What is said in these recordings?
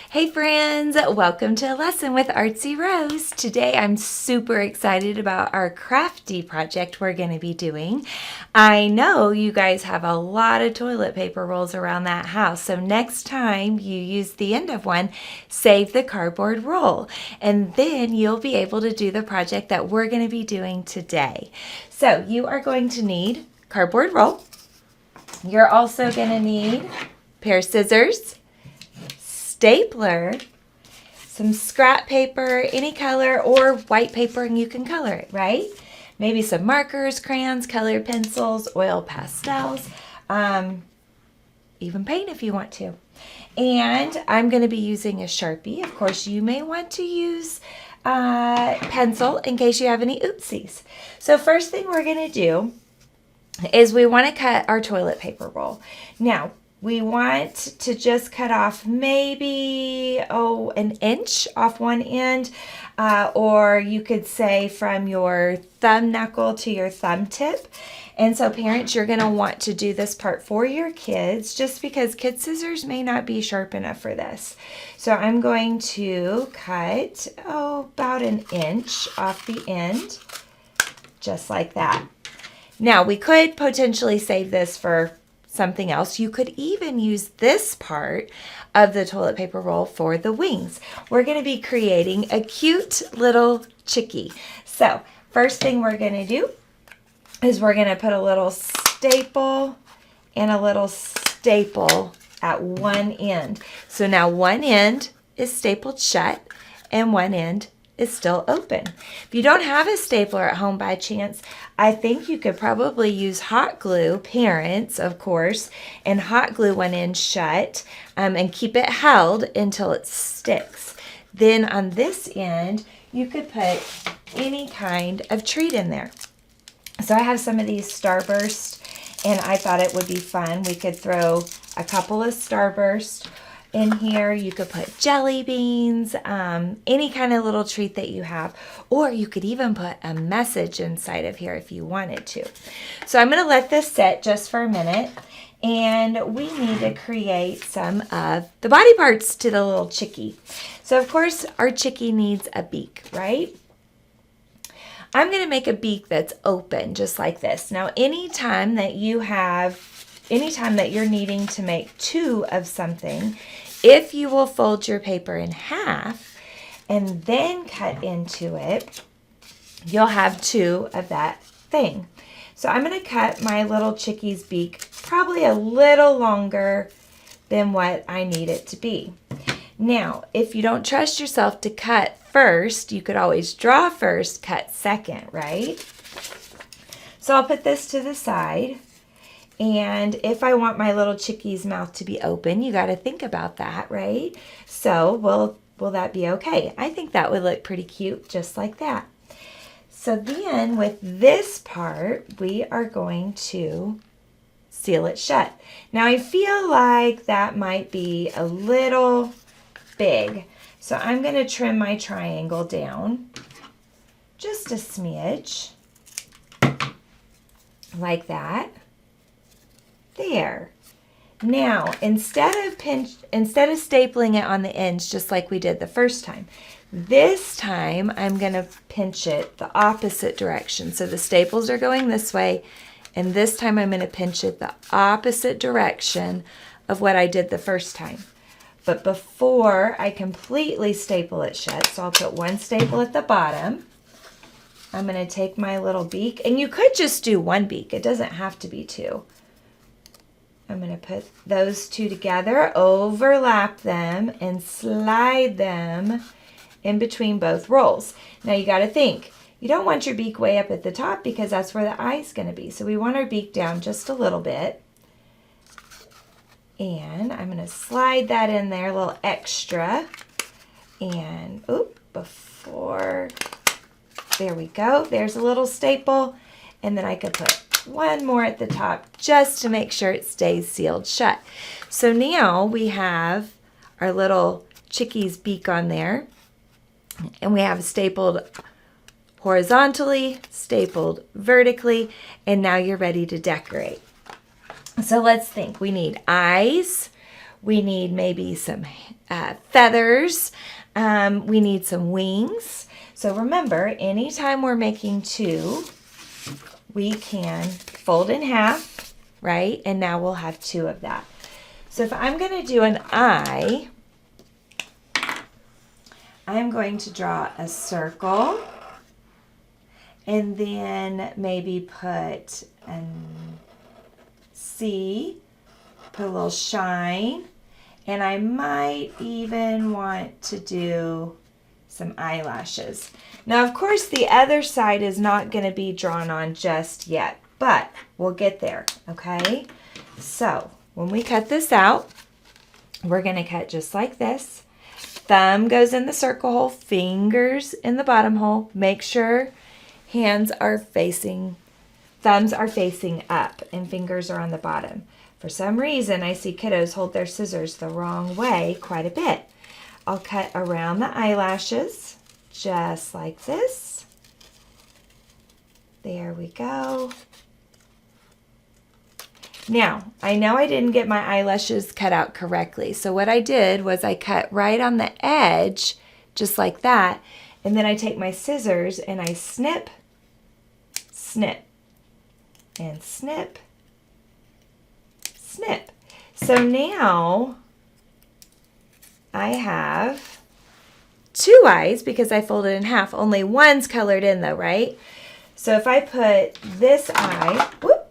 Hey friends, welcome to a lesson with Artsy Rose. Today I'm super excited about our crafty project we're going to be doing. I know you guys have a lot of toilet paper rolls around that house, so next time you use the end of one, save the cardboard roll, and then you'll be able to do the project that we're going to be doing today. So you are going to need cardboard roll. You're also going to need a pair of scissors, stapler, some scrap paper, any color, or white paper, and you can color it, right? Maybe some markers, crayons, colored pencils, oil pastels, even paint if you want to. And I'm going to be using a Sharpie. Of course, you may want to use pencil in case you have any oopsies. So first thing we're going to do is we want to cut our toilet paper roll. Now, we want to just cut off maybe, an inch off one end, or you could say from your thumb knuckle to your thumb tip. And so parents, you're going to want to do this part for your kids just because kid scissors may not be sharp enough for this. So I'm going to cut, about an inch off the end, just like that. Now, we could potentially save this for something else. You could even use this part of the toilet paper roll for the wings. We're going to be creating a cute little chickie. So first thing we're going to do is we're going to put a little staple and a little staple at one end. So now one end is stapled shut and one end is still open. If you don't have a stapler at home by chance, I think you could probably use hot glue, parents, of course, and hot glue one end shut and keep it held until it sticks. Then on this end, you could put any kind of treat in there. So I have some of these Starburst, and I thought it would be fun. We could throw a couple of Starburst in here. You could put jelly beans, any kind of little treat that you have, or you could even put a message inside of here if you wanted to. So I'm going to let this set just for a minute, and we need to create some of the body parts to the little chickie. So of course our chickie needs a beak, right? I'm going to make a beak that's open just like this. Now anytime that you're needing to make two of something, if you will fold your paper in half and then cut into it, you'll have two of that thing. So I'm going to cut my little chickie's beak probably a little longer than what I need it to be. Now, if you don't trust yourself to cut first, you could always draw first, cut second, right? So I'll put this to the side. And if I want my little chickie's mouth to be open, you got to think about that, right? So will that be okay? I think that would look pretty cute just like that. So then with this part, we are going to seal it shut. Now I feel like that might be a little big. So I'm going to trim my triangle down just a smidge like that. There. Now, instead of stapling it on the ends just like we did the first time, this time I'm going to pinch it the opposite direction. So the staples are going this way, and this time I'm going to pinch it the opposite direction of what I did the first time. But before I completely staple it shut, so I'll put one staple at the bottom. I'm going to take my little beak, and you could just do one beak. It doesn't have to be two. I'm going to put those two together, overlap them, and slide them in between both rolls. Now you got to think, you don't want your beak way up at the top because that's where the eye's going to be. So we want our beak down just a little bit. And I'm going to slide that in there, a little extra. And, there we go. There's a little staple. And then I could put one more at the top just to make sure it stays sealed shut. So now we have our little chickie's beak on there, and we have stapled horizontally, stapled vertically, and now you're ready to decorate. So let's think. We need eyes, We need maybe some feathers. We need some wings. So remember, anytime we're making two, we can fold in half, right? And now we'll have two of that. So if I'm going to do an eye, I'm going to draw a circle and then maybe put an C, put a little shine, and I might even want to do some eyelashes. Now, of course, the other side is not going to be drawn on just yet, but we'll get there, okay? So when we cut this out, we're going to cut just like this. Thumb goes in the circle hole, fingers in the bottom hole. Make sure thumbs are facing up and fingers are on the bottom. For some reason, I see kiddos hold their scissors the wrong way quite a bit. I'll cut around the eyelashes, just like this. There we go. Now, I know I didn't get my eyelashes cut out correctly. So what I did was I cut right on the edge, just like that. And then I take my scissors and I snip, snip, and snip, snip. So now I have two eyes because I folded in half. Only one's colored in though, right? So if I put this eye, whoop,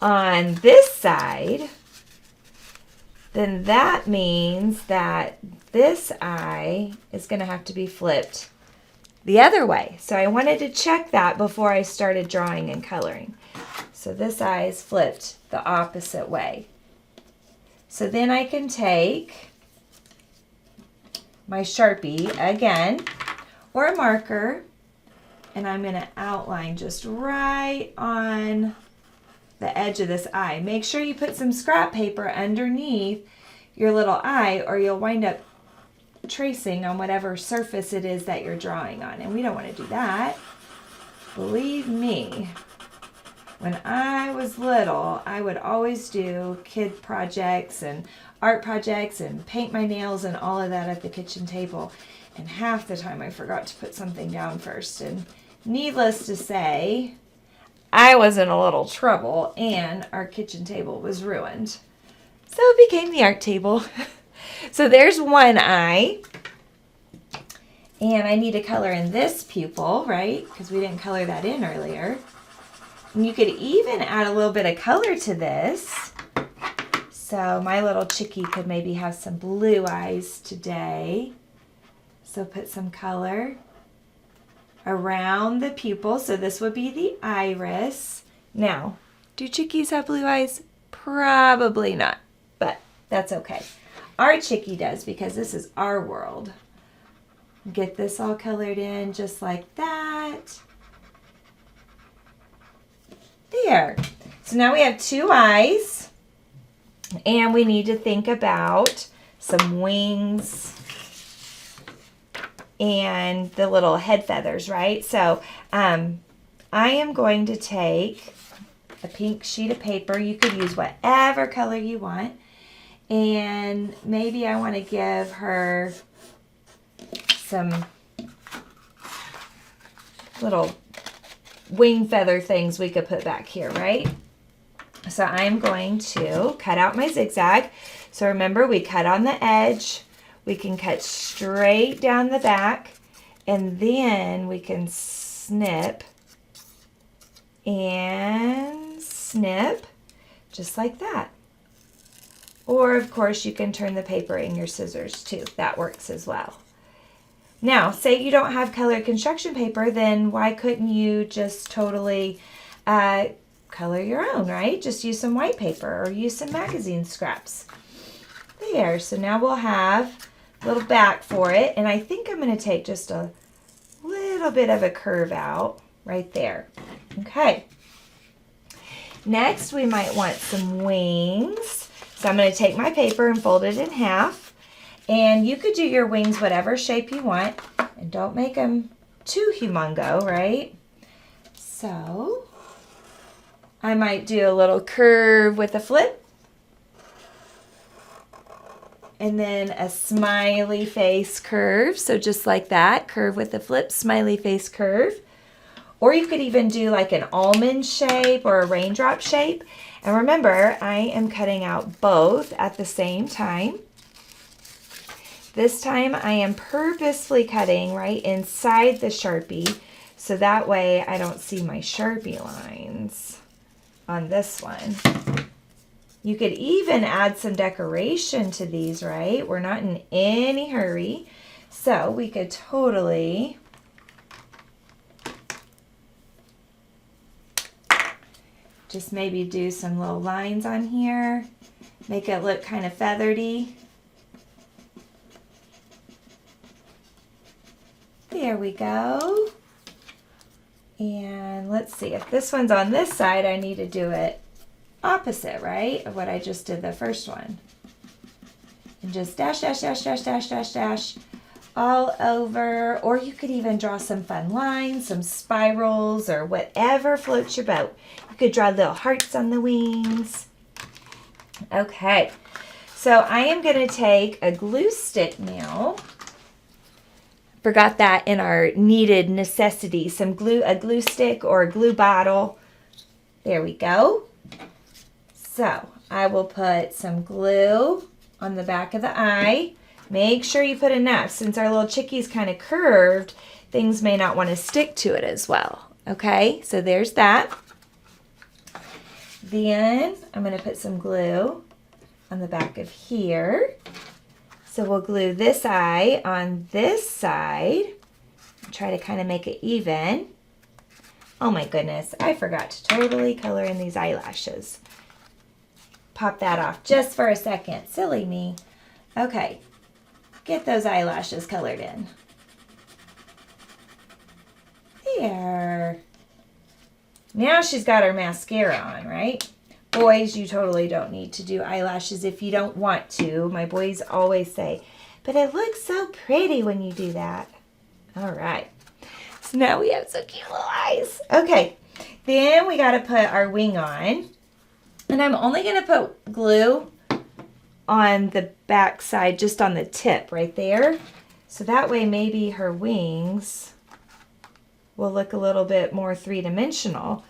on this side, then that means that this eye is going to have to be flipped the other way. So I wanted to check that before I started drawing and coloring. So this eye is flipped the opposite way. So then I can take my Sharpie again, or a marker, and I'm going to outline just right on the edge of this eye. Make sure you put some scrap paper underneath your little eye or you'll wind up tracing on whatever surface it is that you're drawing on, and we don't want to do that. Believe me, when I was little, I would always do kid projects and art projects and paint my nails and all of that at the kitchen table, and half the time I forgot to put something down first, and needless to say, I was in a little trouble and our kitchen table was ruined. So it became the art table. So there's one eye. And I need to color in this pupil, right? Because we didn't color that in earlier. And you could even add a little bit of color to this. So my little chickie could maybe have some blue eyes today. So put some color around the pupil. So this would be the iris. Now, do chickies have blue eyes? Probably not, but that's okay. Our chickie does because this is our world. Get this all colored in just like that. There. So now we have two eyes, and we need to think about some wings and the little head feathers, right? So I am going to take a pink sheet of paper. You could use whatever color you want. And maybe I want to give her some little wing feather things we could put back here, right? So I'm going to cut out my zigzag. So remember, we cut on the edge. We can cut straight down the back, and then we can snip and snip just like that. Or of course you can turn the paper in your scissors too. That works as well. Now, say you don't have colored construction paper, then why couldn't you just totally color your own, right? Just use some white paper or use some magazine scraps. There, so now we'll have a little back for it, and I think I'm going to take just a little bit of a curve out right there. Okay. Next, we might want some wings. So I'm going to take my paper and fold it in half, and you could do your wings whatever shape you want, and don't make them too humongo, right? So I might do a little curve with a flip And then a smiley face curve. So just like that, curve with the flip, smiley face curve. Or you could even do like an almond shape or a raindrop shape. And remember, I am cutting out both at the same time. This time I am purposefully cutting right inside the Sharpie, so that way I don't see my Sharpie lines on this one. You could even add some decoration to these, right? We're not in any hurry, so we could totally just maybe do some little lines on here, make it look kind of feathery. There we go. And let's see, if this one's on this side, I need to do it opposite, right, of what I just did the first one. And just dash, dash, dash, dash, dash, dash, dash all over. Or you could even draw some fun lines, some spirals, or whatever floats your boat. You could draw little hearts on the wings. Okay, so I am going to take a glue stick now. Forgot that in our needed necessity, some glue, a glue stick or a glue bottle. There we go. So I will put some glue on the back of the eye. Make sure you put enough. Since our little chickie's kind of curved, things may not want to stick to it as well. Okay, so there's that. Then I'm going to put some glue on the back of here. So we'll glue this eye on this side. Try to kind of make it even. Oh my goodness, I forgot to totally color in these eyelashes. Pop that off just for a second. Silly me. Okay, get those eyelashes colored in. There. Now she's got her mascara on, right? Boys, you totally don't need to do eyelashes if you don't want to. My boys always say, but it looks so pretty when you do that. All right. So now we have so cute little eyes. Okay. Then we got to put our wing on. And I'm only going to put glue on the back side, just on the tip right there. So that way maybe her wings will look a little bit more three-dimensional.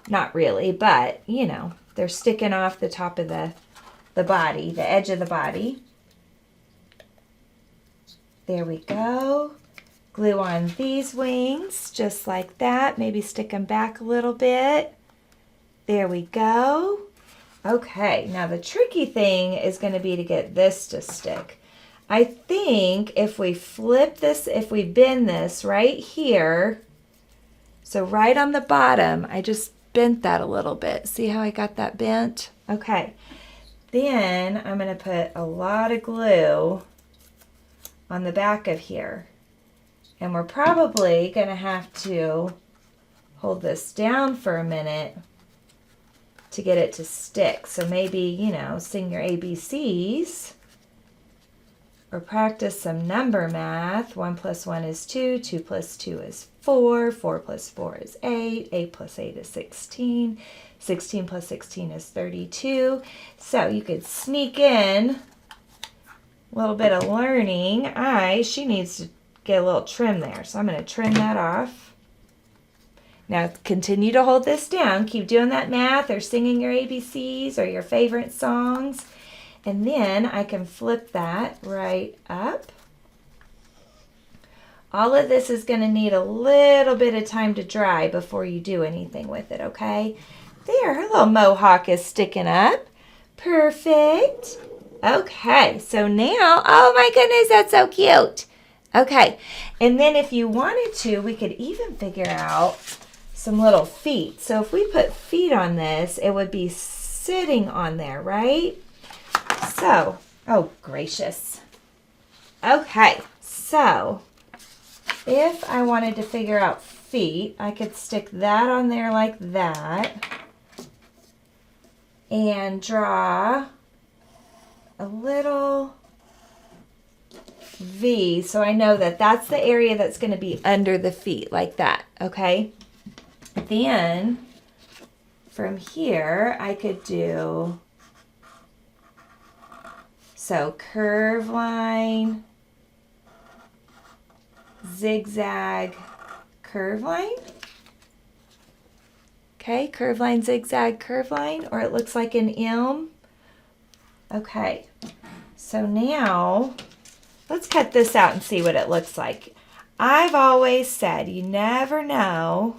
Not really, but, you know, they're sticking off the top of the body, the edge of the body. There we go. Glue on these wings, just like that. Maybe stick them back a little bit. There we go. Okay, now the tricky thing is going to be to get this to stick. I think if we flip this, if we bend this right here, so right on the bottom, I just bent that a little bit. See how I got that bent? Okay. Then I'm going to put a lot of glue on the back of here. And we're probably going to have to hold this down for a minute to get it to stick. So maybe, you know, sing your ABCs or practice some number math. 1 + 1 is 2, 2 + 2 is 4, 4 + 4 is 8, 8 + 8 is 16, 16 + 16 is 32. So you could sneak in a little bit of learning. She needs to get a little trim there, so I'm going to trim that off. Now continue to hold this down. Keep doing that math or singing your ABCs or your favorite songs. And then I can flip that right up. All of this is going to need a little bit of time to dry before you do anything with it, okay? There, her little mohawk is sticking up. Perfect. Okay, so now, oh my goodness, that's so cute. Okay, and then if you wanted to, we could even figure out some little feet. So if we put feet on this, it would be sitting on there, right? So, oh gracious. Okay, so if I wanted to figure out feet, I could stick that on there like that and draw a little V, so I know that that's the area that's going to be under the feet, like that, okay? Then from here, I could do So curve line, zigzag, curve line. Okay, curve line, zigzag, curve line, or it looks like an M. Okay, so now let's cut this out and see what it looks like. I've always said you never know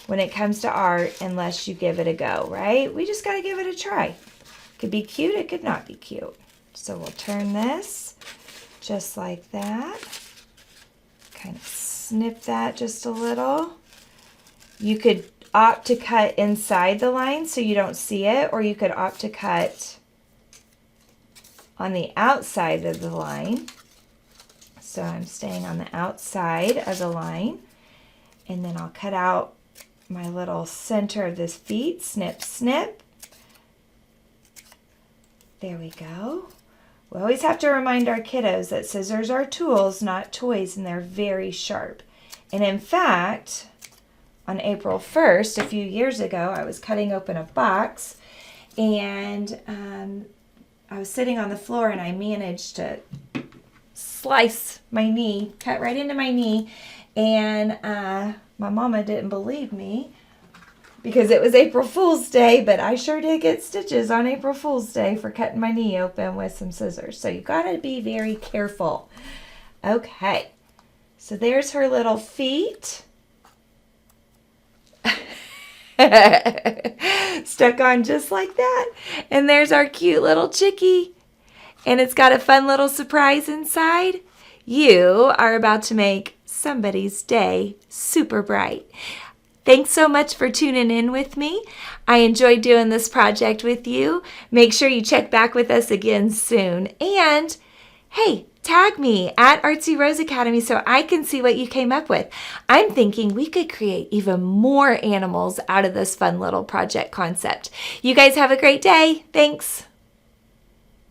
when it comes to art unless you give it a go, right? We just got to give it a try. It could be cute, it could not be cute. So we'll turn this just like that. Kind of snip that just a little. You could opt to cut inside the line so you don't see it, or you could opt to cut on the outside of the line. So I'm staying on the outside of the line, and then I'll cut out my little center of this feet, snip, snip. There we go. We always have to remind our kiddos that scissors are tools, not toys, and they're very sharp. And in fact, on April 1st, a few years ago, I was cutting open a box, and I was sitting on the floor, and I managed to slice my knee, cut right into my knee, and my mama didn't believe me because it was April Fool's Day, but I sure did get stitches on April Fool's Day for cutting my knee open with some scissors. So you gotta be very careful. Okay, so there's her little feet. Stuck on just like that. And there's our cute little chickie. And it's got a fun little surprise inside. You are about to make somebody's day super bright. Thanks so much for tuning in with me. I enjoyed doing this project with you. Make sure you check back with us again soon. And hey, tag me at Artsy Rose Academy so I can see what you came up with. I'm thinking we could create even more animals out of this fun little project concept. You guys have a great day. Thanks.